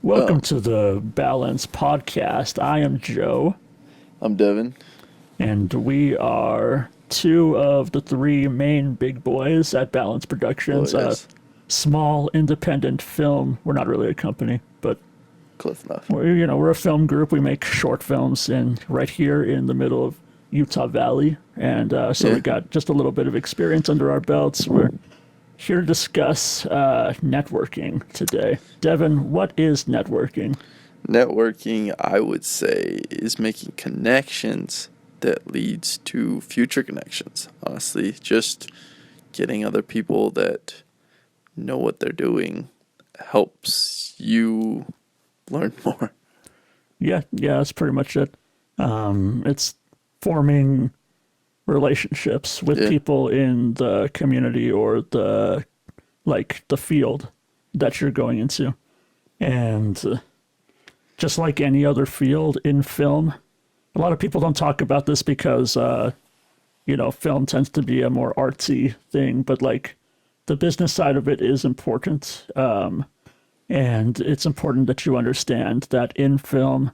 Welcome to the Balance podcast. I am Joe, I'm Devan. and we are two of the three main big boys at Balance Oh, Productions, a yes. small independent film. We're not really a company, but Close enough. we're a film group. We make short films right here in the middle of Utah Valley, and so Yeah. we got just a little bit of experience under our belts. We're here to discuss networking today. Devin, what is networking? Networking, I would say, is making connections that leads to future connections. Honestly, just getting other people that know what they're doing helps you learn more. Yeah, that's pretty much it. It's forming relationships with Yeah. people in the community or the field that you're going into. And just like any other field in film, a lot of people don't talk about this because film tends to be a more artsy thing, but like the business side of it is important. And it's important that you understand that in film,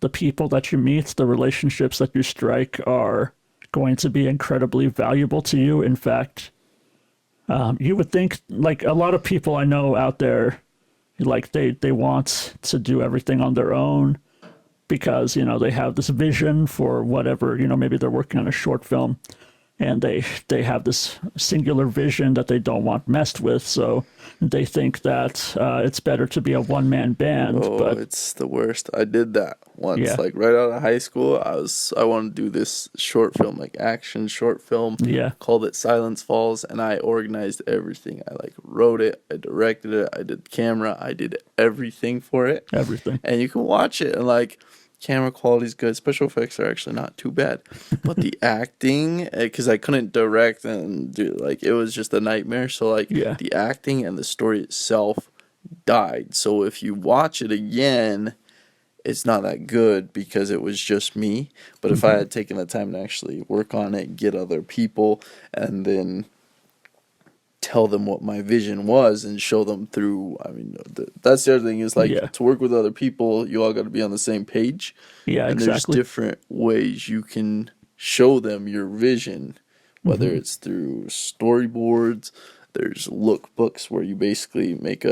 the people that you meet, the relationships that you strike are going to be incredibly valuable to you. In fact, you would think, like a lot of people I know out there, like they want to do everything on their own because, they have this vision for whatever, maybe they're working on a short film and they have this singular vision that they don't want messed with, so they think that it's better to be a one-man band. Oh, But it's the worst. I did that once. yeah, Like right out of high school, I wanted to do this short film, like action short film. yeah, Called it Silence Falls, and I organized everything. I like wrote it, I directed it, I did camera, I did everything for it. everything. And you can watch it and like camera quality's good. Special effects are actually not too bad. But the acting, because I couldn't direct and do like it was just a nightmare. So like Yeah. the acting and the story itself died. So if you watch it again, it's not that good because it was just me. But if I had taken the time to actually work on it, get other people, and then tell them what my vision was and show them through, I mean, that's the other thing is like Yeah. to work with other people, you all got to be on the same page. Yeah, And there's exactly. different ways you can show them your vision, whether it's through storyboards. There's lookbooks where you basically make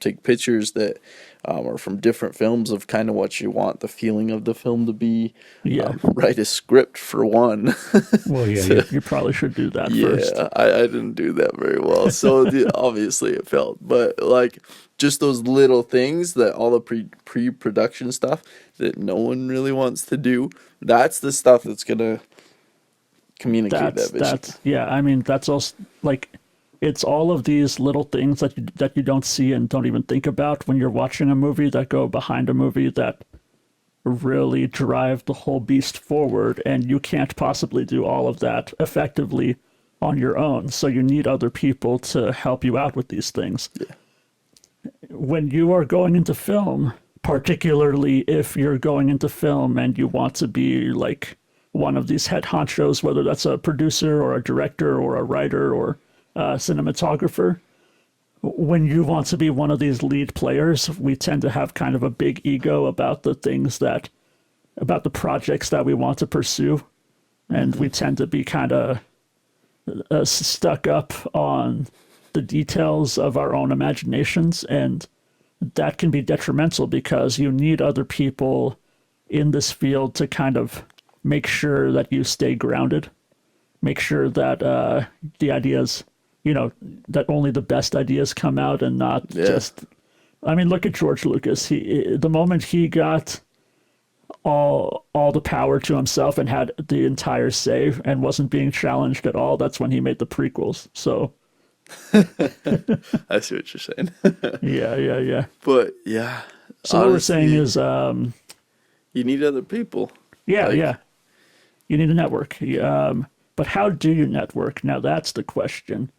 take pictures that are from different films of kind of what you want the feeling of the film to be. Yeah. Write a script for one. Well, yeah, So, you probably should do that first. yeah, I didn't do that very well. So obviously it failed. But like just those little things that all the pre-production stuff that no one really wants to do, that's the stuff that's gonna communicate that vision. Yeah. I mean, that's also like it's all of these little things that you don't see and don't even think about when you're watching a movie that go behind a movie that really drive the whole beast forward, and you can't possibly do all of that effectively on your own. So you need other people to help you out with these things. Yeah. When you are going into film, particularly if you're going into film and you want to be like one of these head honchos, whether that's a producer or a director or a writer or a cinematographer, when you want to be one of these lead players, we tend to have kind of a big ego about about the projects that we want to pursue. And we tend to be kind of stuck up on the details of our own imaginations. And that can be detrimental because you need other people in this field to kind of make sure that you stay grounded, make sure that the ideas, that only the best ideas come out and not just. I mean, look at George Lucas. The moment he got all the power to himself and had the entire say and wasn't being challenged at all, that's when he made the prequels. So I see what you're saying. yeah. But yeah, So what we're saying honestly, is, you need other people. yeah, Like, yeah, you need a network. But how do you network? Now that's the question.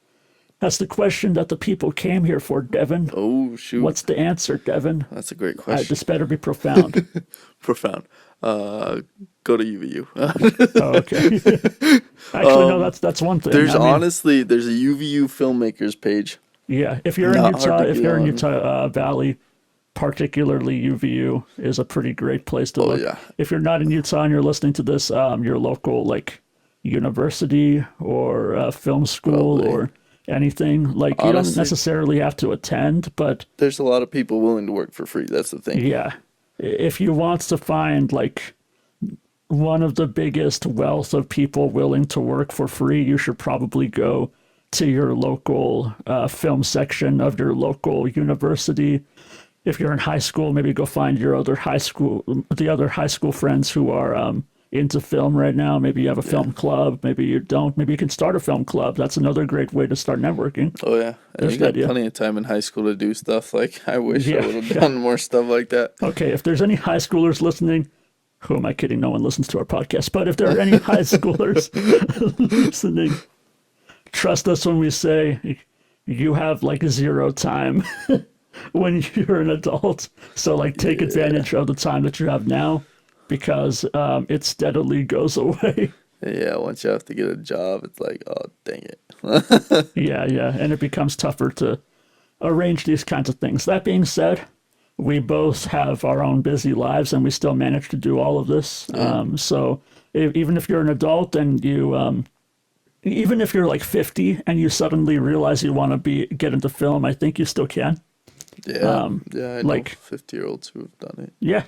That's the question that the people came here for, Devin. Oh shoot, What's the answer, Devin? that's a great question. This better be profound. Profound. Go to UVU. Oh, okay. Actually, no, that's one thing. There's I mean, honestly there's a UVU filmmakers page. yeah. If you're in Not hard Utah, to if get you're in on. Utah Valley, particularly UVU, is a pretty great place to look. Yeah. If you're not in Utah and you're listening to this, your local like university or film school Probably. or anything, like you don't Honestly, necessarily have to attend, but there's a lot of people willing to work for free. That's the thing. yeah, if you want to find like one of the biggest wealth of people willing to work for free, you should probably go to your local film section of your local university. If you're in high school, maybe go find the other high school friends who are into film right now. Maybe you have a film club, maybe you don't. Maybe you can start a film club. That's another great way to start networking. Oh yeah, and you got plenty of time in high school to do stuff. Like I wish I would have done more stuff like that. Okay, if there's any high schoolers listening, who am I kidding? No one listens to our podcast. But if there are any high schoolers listening, trust us when we say you have like zero time when you're an adult. So like take advantage of the time that you have now, because it steadily goes away. Yeah, once you have to get a job, it's like, oh, dang it. Yeah, and it becomes tougher to arrange these kinds of things. That being said, we both have our own busy lives and we still manage to do all of this. So even if you're an adult and you, even if you're like 50 and you suddenly realize you want to get into film, I think you still can. Yeah, I know like 50-year-olds who have done it. Yeah.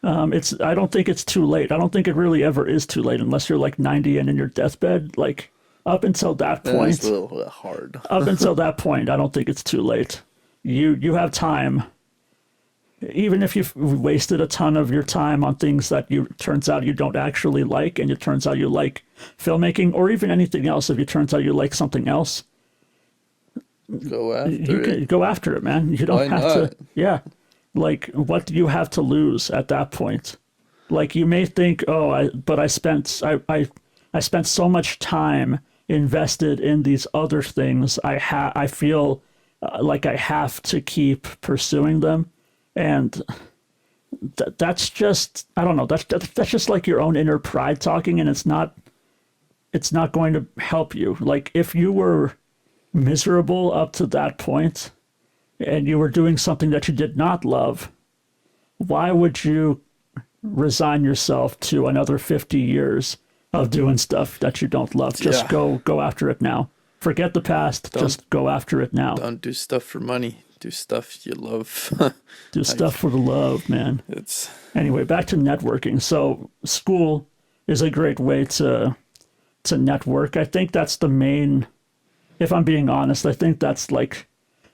I don't think it's too late. I don't think it really ever is too late unless you're like 90 and in your deathbed. Like up until that point, it's a little hard. up until that point, I don't think it's too late. You have time. Even if you've wasted a ton of your time on things that turns out you don't actually like, and it turns out you like filmmaking or even anything else, if it turns out you like something else, Go after you it. can go after it, man. You don't Why have not? to. Yeah. Like, what do you have to lose at that point? Like, you may think, oh, I spent so much time invested in these other things. I feel like I have to keep pursuing them. And that's just, I don't know, that's just like your own inner pride talking, and it's not going to help you. Like, if you were miserable up to that point and you were doing something that you did not love, why would you resign yourself to another 50 years of doing stuff that you don't love? Just go after it now. Forget the past. Just go after it now. Don't do stuff for money. Do stuff you love. Do stuff for the love, man. Anyway, back to networking. So school is a great way to network. I think that's the main, if I'm being honest, I think that's like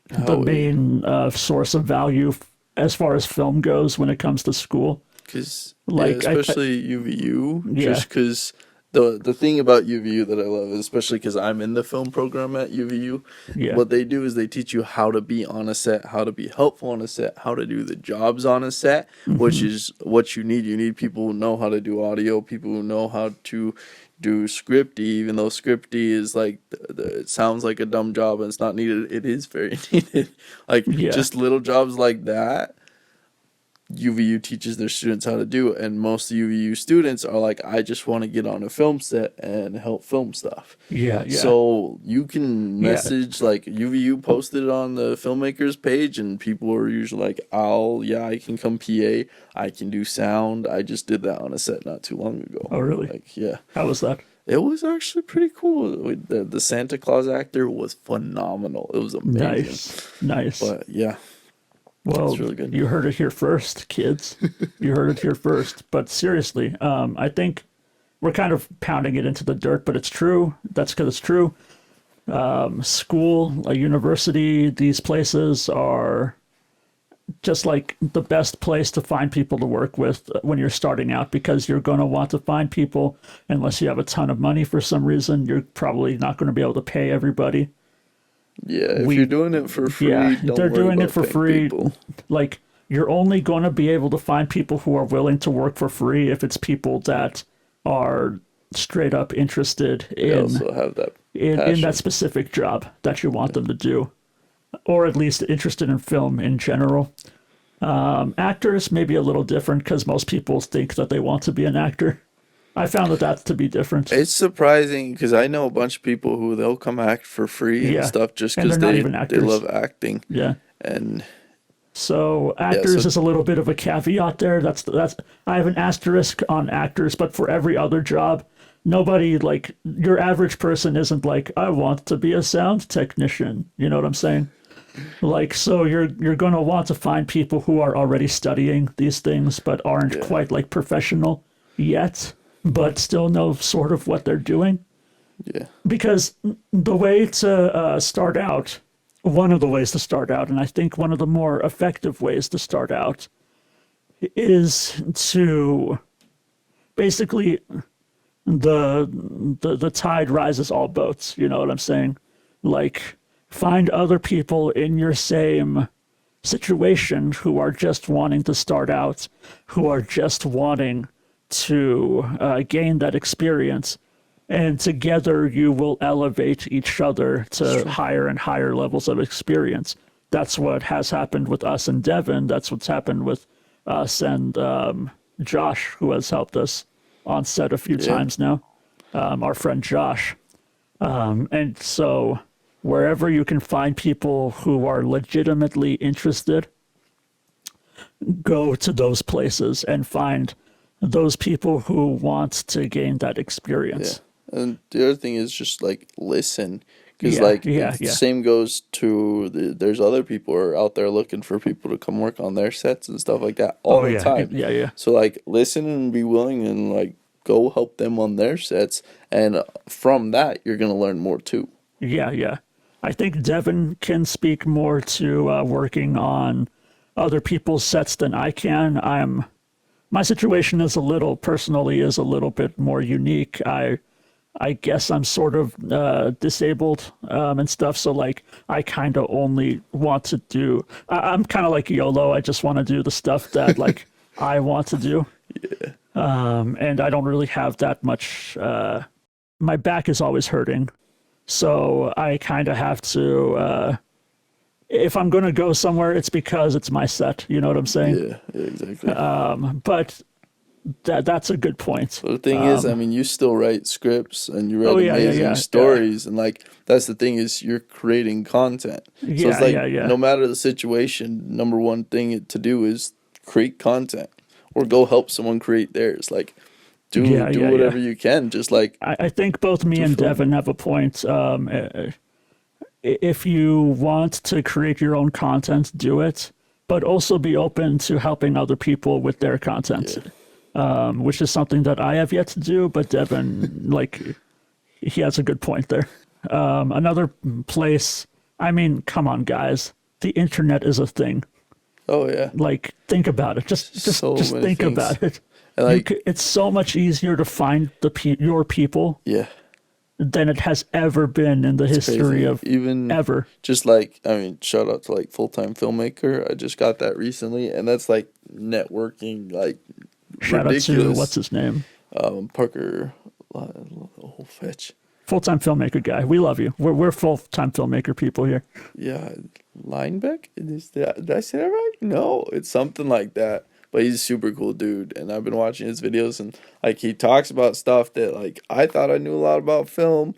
the main source of value as far as film goes when it comes to school. Because, like, especially UVU, just because the thing about UVU that I love is, especially because I'm in the film program at UVU, what they do is they teach you how to be on a set, how to be helpful on a set, how to do the jobs on a set, which is what you need. You need people who know how to do audio, people who know how to do scripty, even though scripty is like, it sounds like a dumb job and it's not needed. It is very needed. Like, just little jobs like that, UVU teaches their students how to do, and most UVU students are like, I just want to get on a film set and help film stuff. So you can message, like, UVU posted it on the filmmakers page, and people are usually like, I can come PA, I can do sound. I just did that on a set not too long ago. Oh, really? Like, yeah. How was that? It was actually pretty cool. The Santa Claus actor was phenomenal. It was amazing. Nice. But yeah. Well, really good. You heard it here first, kids. You heard it here first. But seriously, I think we're kind of pounding it into the dirt, but it's true. That's because it's true. School, a university, these places are just like the best place to find people to work with when you're starting out, because you're going to want to find people, unless you have a ton of money for some reason. You're probably not going to be able to pay everybody. Yeah, if you're doing it for free, they're doing it for free. People. Like, you're only going to be able to find people who are willing to work for free if it's people that are straight up interested in also have that in that specific job that you want them to do, or at least interested in film in general. Actors may be a little different because most people think that they want to be an actor. I found that to be different. It's surprising because I know a bunch of people who they'll come act for free and stuff just because they love acting. Yeah. And So Yeah, actors so is a little bit of a caveat there. That's I have an asterisk on actors, but for every other job, nobody like your average person isn't like, I want to be a sound technician. You know what I'm saying? Like, so you're gonna want to find people who are already studying these things but aren't yeah, quite like professional yet, but still know sort of what they're doing. yeah, Because the way to start out, one of the ways to start out, and I think one of the more effective ways to start out, is to basically the tide rises all boats. You know what I'm saying? Like, find other people in your same situation who are just wanting to start out, who are just wanting to gain that experience, and together you will elevate each other to higher and higher levels of experience. That's what has happened with us and Devan. That's what's happened with us and Josh, who has helped us on set a few yeah. times now. Our friend Josh. And so, wherever you can find people who are legitimately interested, go to those places and find those people who want to gain that Yeah. experience. And the other thing is just like listen, because Yeah, like yeah, the yeah. same goes to there's other people who are out there looking for people to come work on their sets and stuff like that all Oh, the yeah, time. yeah, yeah. So like listen and be willing and like go help them on their sets, and from that you're gonna learn more too. Yeah, yeah. I think Devin can speak more to working on other people's sets than I can. My situation is a little personally is a little bit more unique. I guess I'm sort of disabled and stuff, so like I kind of only want to do. I'm kind of like YOLO. I just want to do the stuff that like I want to do, and I don't really have that much. My back is always hurting, so I kind of have to. If I'm going to go somewhere, it's because it's my set. You know what I'm saying? Yeah, yeah, exactly. But that's a good point. But the thing is, I mean, you still write scripts and you Oh write yeah, yeah, amazing yeah, yeah, stories, and like that's the thing is you're creating content. So it's yeah, like yeah, yeah. no matter the situation, number one thing to do is create content or go help someone create theirs. Like Yeah, do yeah, yeah. whatever you can. Just like I think both me do and film. Devin have a point. If you want to create your own content, do it, but also be open to helping other people with their content, Yeah, which is something that I have yet to do. But Devin, like, he has a good point there. Another place, I mean, come on, guys, the internet is a thing. oh yeah, Like, think about it. so Just many think things. about it. And like It's so much easier to find your people yeah, than it has ever been in the it's history crazy. of Even ever. just like I mean, shout out to like full time filmmaker. I just got that recently, and that's like networking like Shout out to what's ridiculous. his name, Parker, oh fetch, full time filmmaker guy. We love you. We're full time filmmaker people here. yeah, Linebeck. Did I say that right? No, it's something like that. But he's a super cool dude, and I've been watching his videos, and like he talks about stuff that like I thought I knew a lot about film,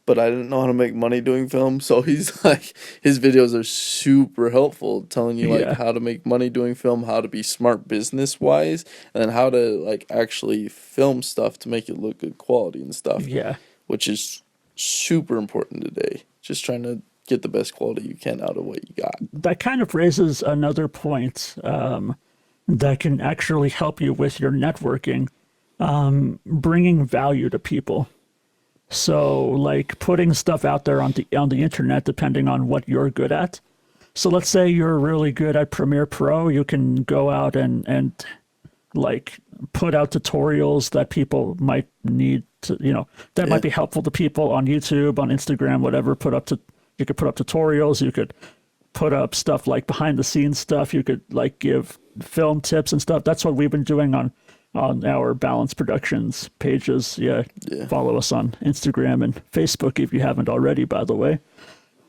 but I didn't know how to make money doing film. So he's like, his videos are super helpful, telling you like Yeah, how to make money doing film, how to be smart business wise, and then how to like actually film stuff to make it look good quality and stuff, yeah. which is super important today. Just trying to get the best quality you can out of what you got. That kind of raises another point that can actually help you with your networking, bringing value to people. So, like putting stuff out there on the internet, depending on what you're good at. So, let's say you're really good at Premiere Pro, you can go out and like put out tutorials that people might need to, that Yeah, might be helpful to people on YouTube, on Instagram, whatever. You could put up tutorials. You could put up stuff like behind the scenes stuff. You could like give film tips and stuff. That's what we've been doing on our Balance Productions pages. Yeah, yeah, follow us on Instagram and Facebook if you haven't already, by the way.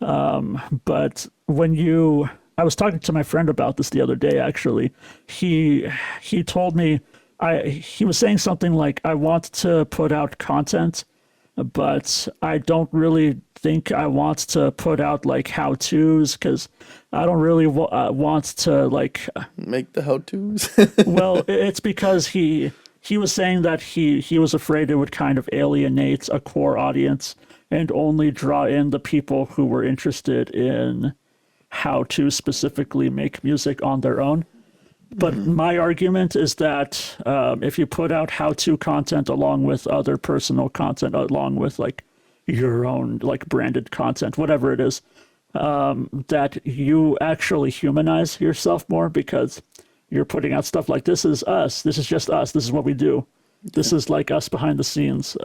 But I was talking to my friend about this the other day. Actually, he told me he was saying something like, I want to put out content but I don't really think I want to put out like how-tos because I don't really want to like. Make the how-tos. Well, it's because he was saying that he was afraid it would kind of alienate a core audience and only draw in the people who were interested in how to specifically make music on their own. But my argument is that if you put out how-to content along with other personal content, along with like your own like branded content, whatever it is, that you actually humanize yourself more because you're putting out stuff like this is us, this is just us, this is what we do, this is like us behind the scenes.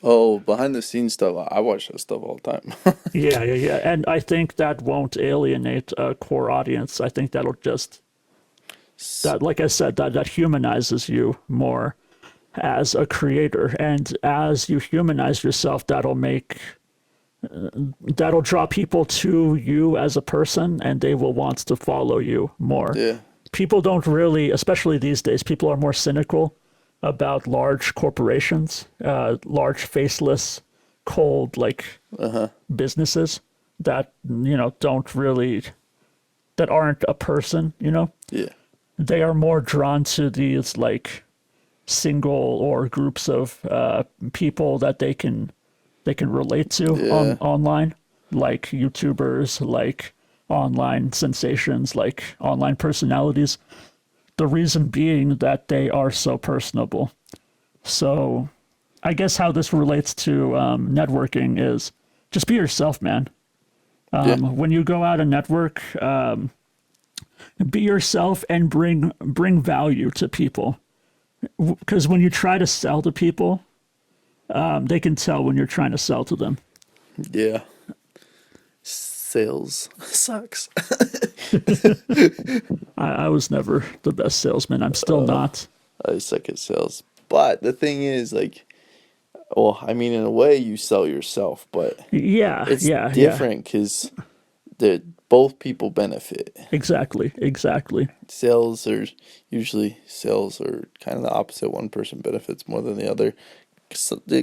Oh, behind the scenes stuff. I watch that stuff all the time. Yeah. And I think that won't alienate a core audience. I think that'll just that, like I said, that humanizes you more as a creator, and as you humanize yourself, that'll draw people to you as a person, and they will want to follow you more. Yeah. People don't really, especially these days, people are more cynical about large corporations, large faceless, cold like businesses that don't really, that aren't a person. Yeah. They are more drawn to these like single or groups of people that they can relate to online, like YouTubers, like online sensations, like online personalities. The reason being that they are so personable. So I guess how this relates to networking is just be yourself, man. When you go out and network, be yourself and bring value to people. Because when you try to sell to people, they can tell when you're trying to sell to them. Yeah. Sales sucks. I was never the best salesman. I'm still not. I suck at sales. But the thing is, like, well, I mean, in a way, you sell yourself, but Yeah, it's yeah. different because both people benefit. Exactly. Sales are kind of the opposite. One person benefits more than the other.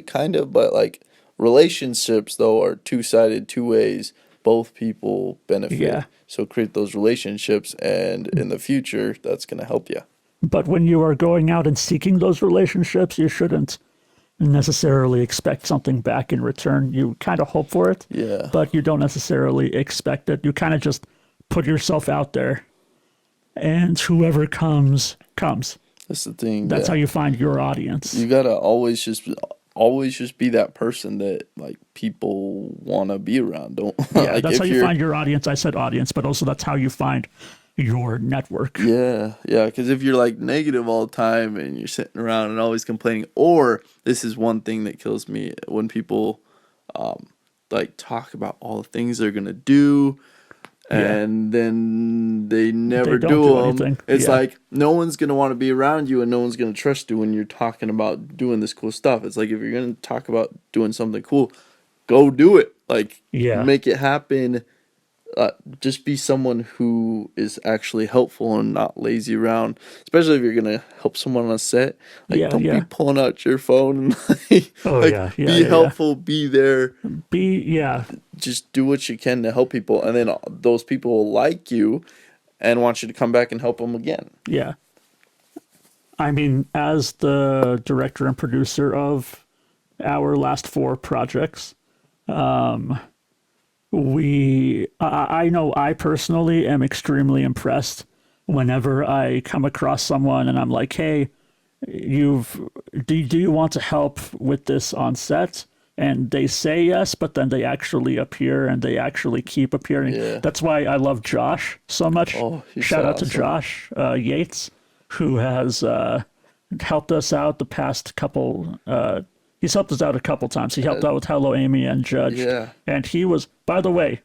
Kind of, but like relationships, though, are two-sided, two ways. Both people benefit. Yeah. So create those relationships, and in the future, that's going to help you. But when you are going out and seeking those relationships, you shouldn't necessarily expect something back in return. You kind of hope for it, Yeah. but you don't necessarily expect it. You kind of just put yourself out there, and whoever comes. That's the thing. That's how you find your audience. You gotta always just be that person that like people want to be around. Don't Yeah, like, that's if how you you're- find your audience. I said audience, but also that's how you find your network. Yeah. Because if you're like negative all the time and you're sitting around and always complaining, or this is one thing that kills me when people like talk about all the things they're gonna do. And then they never don't do do them. anything. It's Yeah. like no one's going to want to be around you and no one's going to trust you when you're talking about doing this cool stuff. It's like if you're going to talk about doing something cool, go do it. Like, Yeah. make it happen. Just be someone who is actually helpful and not lazy around. Especially if you're going to help someone on a set. Like, Yeah, don't yeah. be pulling out your phone and like, Oh, yeah, be helpful, be there. Yeah. Just do what you can to help people, and then those people will like you and want you to come back and help them again. Yeah. I mean, as the director and producer of our last 4 projects, I know I personally am extremely impressed whenever I come across someone and I'm like, hey, do you want to help with this on set? And they say yes, but then they actually appear and they actually keep appearing. Yeah. That's why I love Josh so much. Oh, he's Shout out to awesome. Josh Yates, who has helped us out the past couple. He's helped us out a couple times. He helped out with Hello Amy and Judge. Yeah. And he was, by the way,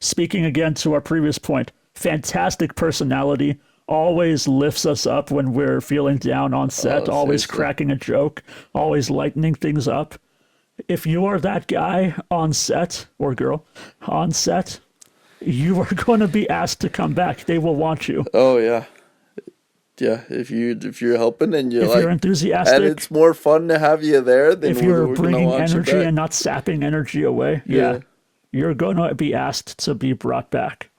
speaking again to our previous point, fantastic personality. Always lifts us up when we're feeling down on set. Always seriously. cracking a joke. Always lightening things up. If you are that guy on set, or girl on set, you are going to be asked to come back. They will want you. Oh yeah, Yeah, if you're helping and you're If like, you're and enthusiastic, it's more fun to have you there, then if you're we're gonna bringing want you energy back. and not sapping energy away, Yeah. you're going to be asked to be brought back.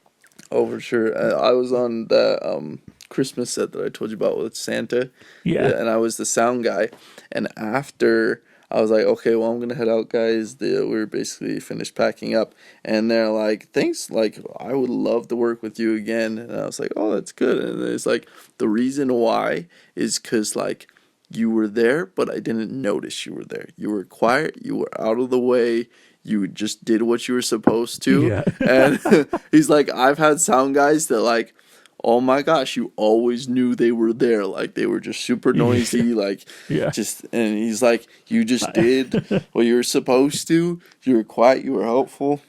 Oh, for sure. I was on that Christmas set that I told you about with Santa. Yeah. Yeah, and I was the sound guy. And after I was like, okay, well, I'm gonna head out, guys. We were basically finished packing up, and they're like, thanks. Like, I would love to work with you again. And I was like, oh, that's good. And it's like the reason why is because like you were there, but I didn't notice you were there. You were quiet. You were out of the way. You just did what you were supposed to. Yeah. And he's like, I've had sound guys that like, oh my gosh, you always knew they were there. Like they were just super noisy, like Yeah. just, and he's like, you just did what you were supposed to. You were quiet, you were helpful.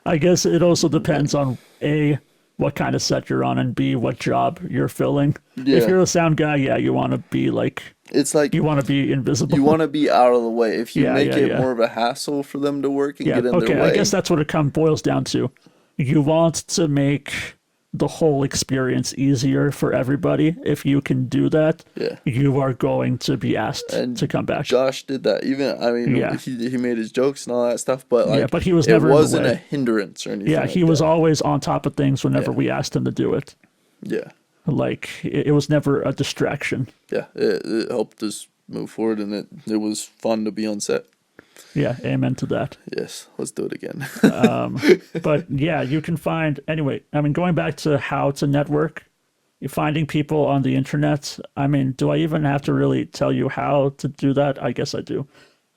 I guess it also depends on A, what kind of set you're on, and B, what job you're filling. Yeah. If you're a sound guy, yeah, you want to be like, It's like you want to be invisible. you want to be out of the way. If you Yeah, make yeah, it yeah. more of a hassle for them to work and Yeah, get in okay, their way. I guess that's what it boils down to. You want to make the whole experience easier for everybody. If you can do that, Yeah. you are going to be asked And to come back. Josh did that. Even I mean, Yeah. he made his jokes and all that stuff, but like, Yeah, but he was it never in the wasn't way. a hindrance or anything. Yeah, like he was that. always on top of things whenever Yeah. we asked him to do it. Yeah, Like, it was never a distraction. yeah. It helped us move forward, and it was fun to be on set. Yeah, amen to that. Yes, let's do it again. But yeah, you can find, anyway, I mean, going back to how to network, you're finding people on the internet. I mean, do I even have to really tell you how to do that? I guess I do.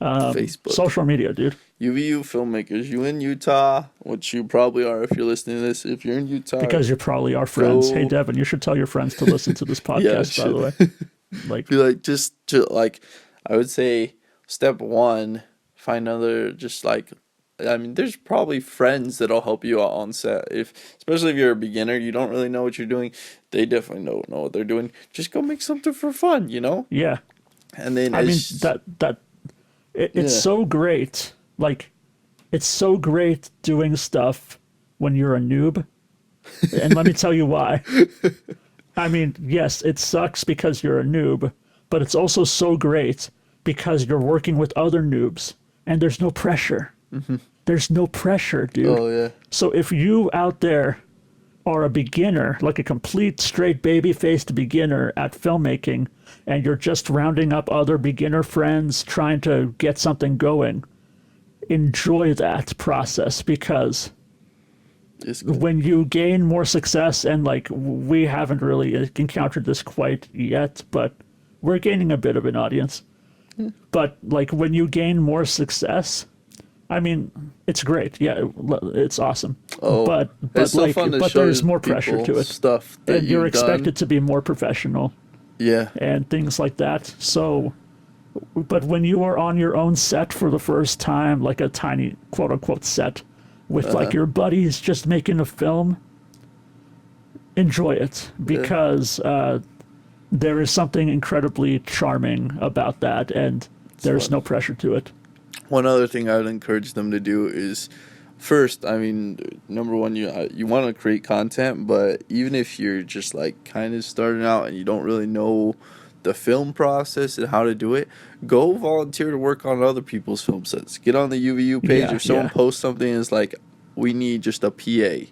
Facebook, Social media, dude. UVU filmmakers. You in Utah, which you probably are if you're listening to this. If you're in Utah, Because you probably are friends. Go- Hey, Devan, you should tell your friends to listen to this podcast, by the way. Like, be like just to like, I would say step one, find other just like. I mean, there's probably friends that'll help you out on set. Especially if you're a beginner, you don't really know what you're doing. They definitely don't know what they're doing. Just go make something for fun, you know. yeah. And then I mean, it's it's Yeah. so great. Like, it's so great doing stuff when you're a noob. And let me tell you why. I mean, yes, it sucks because you're a noob, but it's also so great because you're working with other noobs and there's no pressure. There's no pressure, dude. oh yeah, So if you out there are a beginner, like a complete straight baby-faced beginner at filmmaking, and you're just rounding up other beginner friends trying to get something going, enjoy that process, because it's good. when you gain more success, and like we haven't really encountered this quite yet, but we're gaining a bit of an audience. But like when you gain more success, I mean, it's great. Yeah, it's awesome. Oh, but it's so like, fun to but show there's more pressure people to it. Stuff that And you're you've done. expected to be more professional Yeah, and things like that. So, but when you are on your own set for the first time, like a tiny quote unquote set with like your buddies just making a film, enjoy it, because there is something incredibly charming about that, and there's fun. no pressure to it. one other thing I would encourage them to do is, first, I mean, number one, you want to create content, but even if you're just like kind of starting out and you don't really know the film process and how to do it, go volunteer to work on other people's film sets. Get on the UVU page. Yeah, If someone yeah. posts something and it's like, we need just a PA,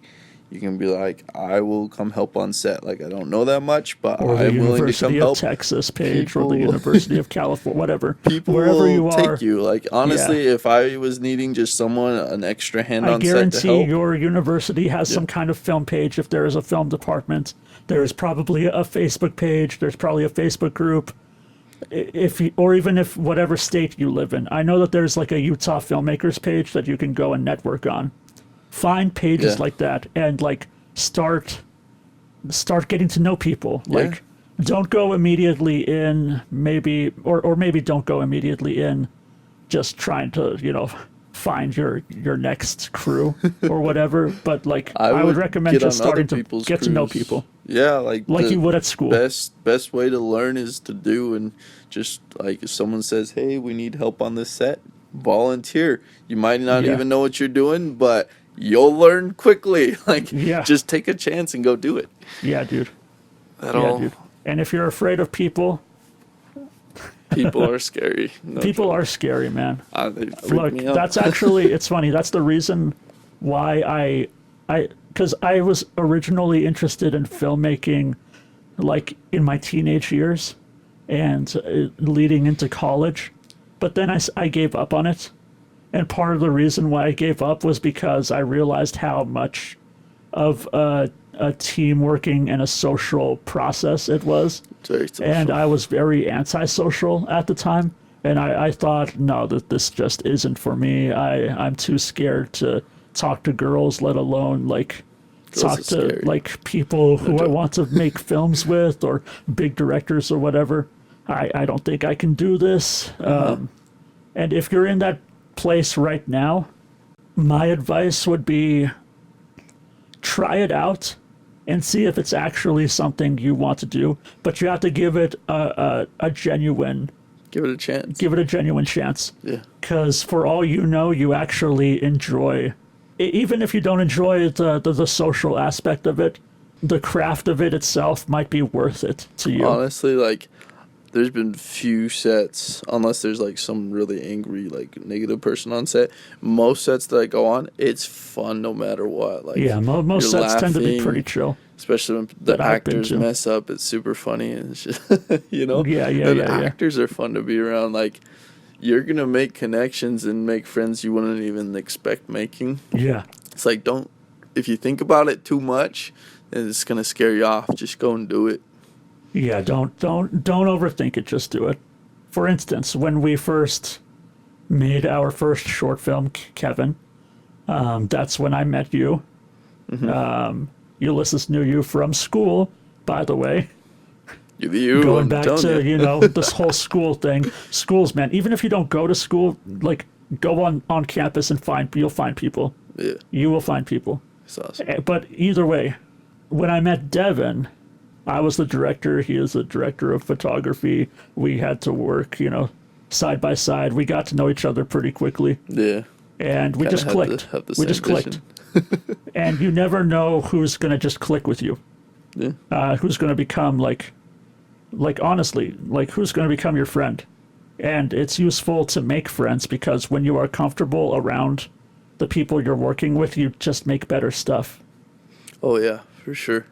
you can be like, I will come help on set. Like, I don't know that much, but Or the I'm willing to come University help. of Texas page, or the People- University of California, whatever. People Wherever will you are, take you. Like, honestly, if I was needing just someone, an extra hand I on set to guarantee help, your university has some kind of film page. If there is a film department, there is probably a Facebook page. There's probably a Facebook group. If you, or even if whatever state you live in, I know that there's like a Utah filmmakers page that you can go and network on. Find pages Yeah. like that and like start getting to know people. Like, don't go immediately in, maybe, or maybe don't go immediately in just trying to, find your next crew or whatever. But like, I would recommend get just on other starting to people's get to know crews. people Yeah, like like the you would at school. best way to learn is to do, and just like if someone says, "Hey, we need help on this set," volunteer. You might not Yeah. even know what you're doing, but you'll learn quickly. Like, Yeah. just take a chance and go do it. Yeah, dude. That'll dude. And if you're afraid of people, People are scary. No people joke. are scary, man. They freak Look, me out. that's actually, it's funny. That's the reason why because I was originally interested in filmmaking, like in my teenage years and leading into college. But then I gave up on it. And part of the reason why I gave up was because I realized how much of a team working and a social process it was. It's very social. And I was very antisocial at the time. And I thought, no, that this just isn't for me. I'm too scared to talk to girls, let alone like Girls talk are to scary. like people who I joke. want to make films with or big directors or whatever. I don't think I can do this. And if you're in that place right now, my advice would be try it out and see if it's actually something you want to do. But you have to give it a genuine Give it a chance. chance. Yeah. Because for all you know, you actually enjoy, even if you don't enjoy the social aspect of it, the craft of it itself might be worth it to you. Honestly, like, there's been few sets, unless there's like some really angry, like negative person on set. Most sets that I go on, it's fun no matter what. Like, Yeah, most you're sets tend to be laughing, pretty chill. especially when the that I've been actors to. mess up. It's super funny, and it's just you know. Yeah, yeah, and yeah, yeah. actors are fun to be around. Like, you're gonna make connections and make friends you wouldn't even expect making. Yeah. It's like, don't, if you think about it too much, then it's gonna scare you off. Just go and do it. Yeah, don't overthink it, just do it. For instance, when we first made our first short film, Kevin, that's when I met you. Ulysses knew you from school, by the way. You Going I'm back telling to, you. this whole school thing. Schools, man, even if you don't go to school, like, go on campus and you'll find people. Yeah, You will find people. it's awesome. But either way, when I met Devan, I was the director. He is the director of photography. We had to work, side by side. We got to know each other pretty quickly, Yeah, and we Kinda just had clicked. to have the We same just clicked. vision. And you never know who's gonna just click with you. Yeah, Who's gonna become like honestly, like who's gonna become your friend. And it's useful to make friends because when you are comfortable around the people you're working with, you just make better stuff. oh yeah, for sure.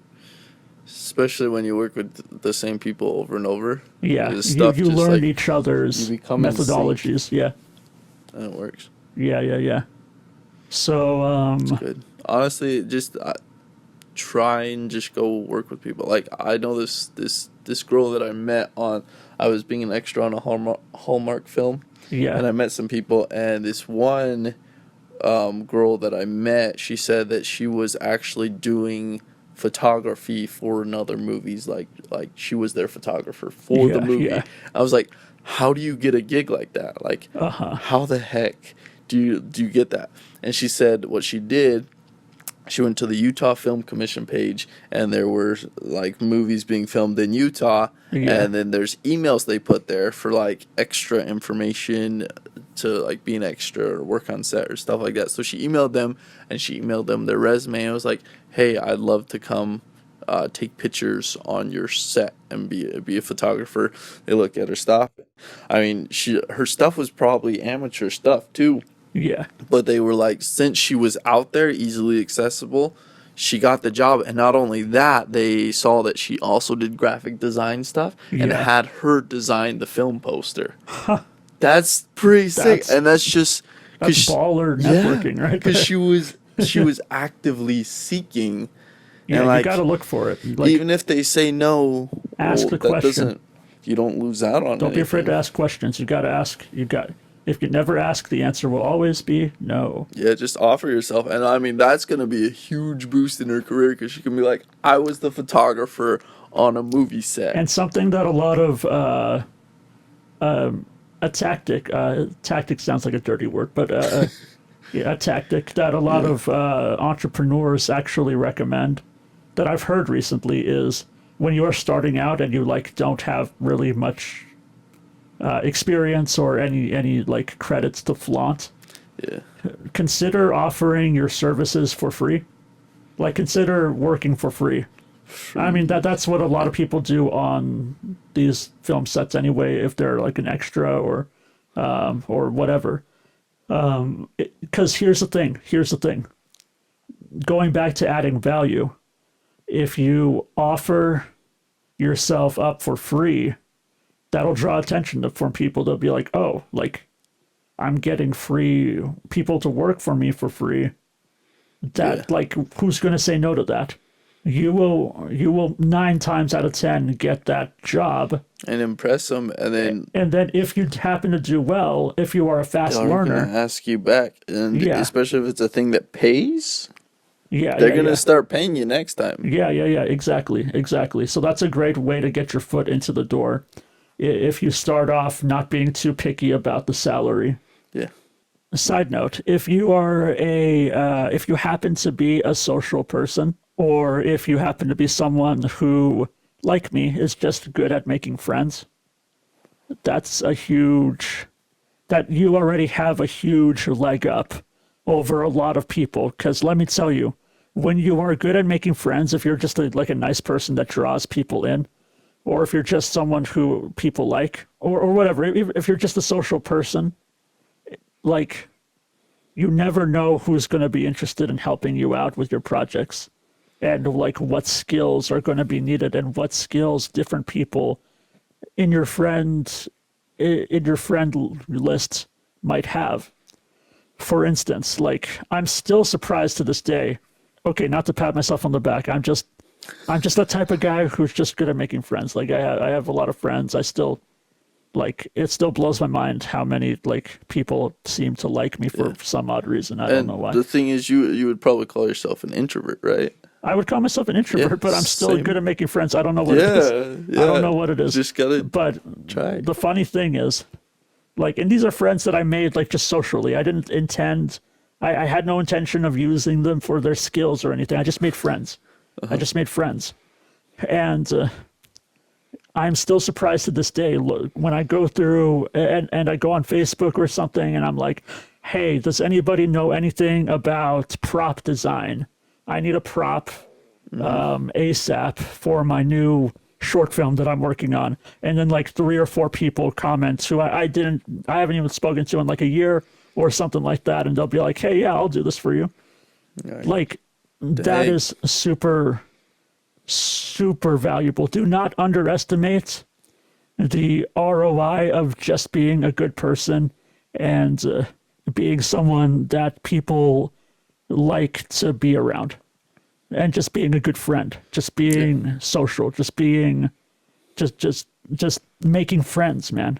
Especially when you work with the same people over and over. Yeah, The stuff you just, learn like, each other's you become in sync. methodologies. Yeah, and it works. yeah. So, Good. Honestly, just try and just go work with people. Like, I know this girl that I met on. I was being an extra on a Hallmark film, yeah, and I met some people. And this one girl that I met, she said that she was actually doing photography for another movies. Like she was their photographer for the Yeah, movie. yeah. I was like, how do you get a gig like that? Like, how the heck do you get that? And she said what she did, she went to the Utah Film Commission page, and there were like movies being filmed in Utah, Yeah. and then there's emails they put there for like extra information to like be an extra or work on set or stuff like that. So she emailed them, and she emailed them their resume. I was like, hey, I'd love to come take pictures on your set and be a photographer. They look at her stuff. I mean, her stuff was probably amateur stuff too. yeah, But they were like, since she was out there, easily accessible, she got the job. And not only that, they saw that she also did graphic design stuff and Yeah. had her design the film poster. That's pretty sick. That's- And that's just that's baller networking, right? Because she was actively seeking. Yeah, and like, you got to look for it. Like, even if they say no, Ask the that question. you don't lose out on. don't be afraid to ask questions. You got to ask. If you never ask, the answer will always be no. Yeah, just offer yourself. And I mean, that's going to be a huge boost in her career because she can be like, I was the photographer on a movie set. And something that a lot of a tactic sounds like a dirty word, but yeah, a tactic that a lot of entrepreneurs actually recommend that I've heard recently is when you are starting out and you like don't have really much experience or any like credits to flaunt, Yeah. consider offering your services for free. Like, consider working for free. I mean, that's what a lot of people do on these film sets anyway, if they're like an extra or whatever. Because here's the thing. Going back to adding value, if you offer yourself up for free, that'll draw attention from people. They'll be like, oh, like I'm getting free people to work for me for free. That like, who's going to say no to that? You will 9 times out of 10 get that job and impress them, and then if you happen to do well, if you are a fast learner, gonna ask you back, and especially if it's a thing that pays, they're gonna start paying you next time. Yeah, exactly. So that's a great way to get your foot into the door, if you start off not being too picky about the salary. Yeah. Side note: if you happen to be a social person, or if you happen to be someone who, like me, is just good at making friends, that you already have a huge leg up over a lot of people. Because let me tell you, when you are good at making friends, if you're just like a nice person that draws people in, or if you're just someone who people like, or whatever, if you're just a social person, like, you never know who's going to be interested in helping you out with your projects, and like what skills are going to be needed, and what skills different people in your friend list might have. For instance, like, I'm still surprised to this day. Okay, not to pat myself on the back. I'm just that type of guy who's just good at making friends. Like, I have a lot of friends. I still, like, it still blows my mind how many like people seem to like me for some odd reason. I don't know why. The thing is, you would probably call yourself an introvert, right? I would call myself an introvert, but I'm still good at making friends. I don't know what it is. I don't know what it is. Just gotta try. The funny thing is, like, and these are friends that I made like just socially. I didn't intend. I had no intention of using them for their skills or anything. I just made friends. I just made friends, and I'm still surprised to this day when I go through and I go on Facebook or something, and I'm like, "Hey, does anybody know anything about prop design? I need a prop ASAP for my new short film that I'm working on." And then like 3 or 4 people comment who I haven't even spoken to in like a year or something like that, and they'll be like, "Hey, yeah, I'll do this for you." Like, that is super, super valuable. Do not underestimate the ROI of just being a good person and being someone that people like to be around, and just being a good friend, just being social, just being just making friends, man.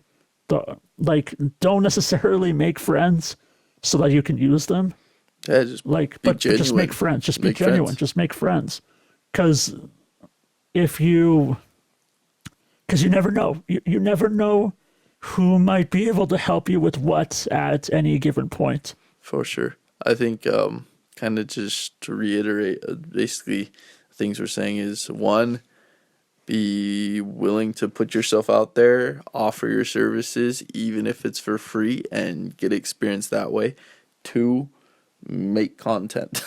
Don't necessarily make friends so that you can use them. Yeah, but just make friends. Just be genuine. Just make friends, because you never know. You never know who might be able to help you with what at any given point. For sure. I think kind of just to reiterate, basically things we're saying is, 1, be willing to put yourself out there, offer your services, even if it's for free, and get experience that way. 2, make content.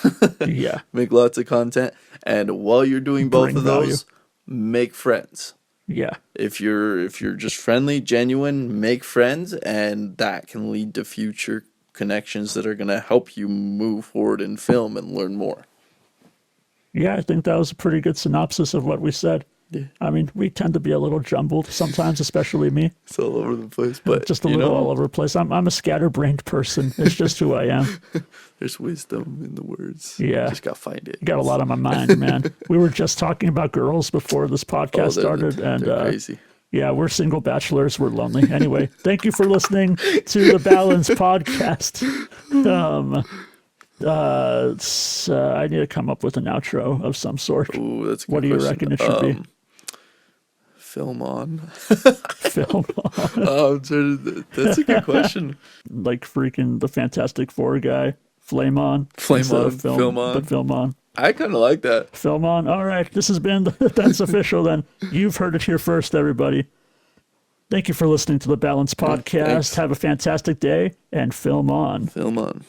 Yeah. Make lots of content. And while you're doing both of those, make friends. Yeah. If you're just friendly, genuine, make friends, and that can lead to future connections that are going to help you move forward in film and learn more. Yeah, I think that was a pretty good synopsis of what we said. Yeah. I mean, we tend to be a little jumbled sometimes, especially me. It's all over the place, but just a little all over the place. I'm a scatterbrained person. It's just who I am. There's wisdom in the words. Yeah. Just got to find it. You got a lot on my mind, man. We were just talking about girls before this podcast started, and they're crazy. Yeah, we're single bachelors. We're lonely. Anyway, thank you for listening to the Balanz podcast. I need to come up with an outro of some sort. Ooh, that's a good What do you question. reckon it should be? Film on. Film on. That's a good question. Like freaking the Fantastic Four guy. Flame on. Flame on. Film on. But film on. I kind of like that. Film on. All right. This has been That's Official then. You've heard it here first, everybody. Thank you for listening to the Balanz podcast. Thanks. Have a fantastic day and film on. Film on.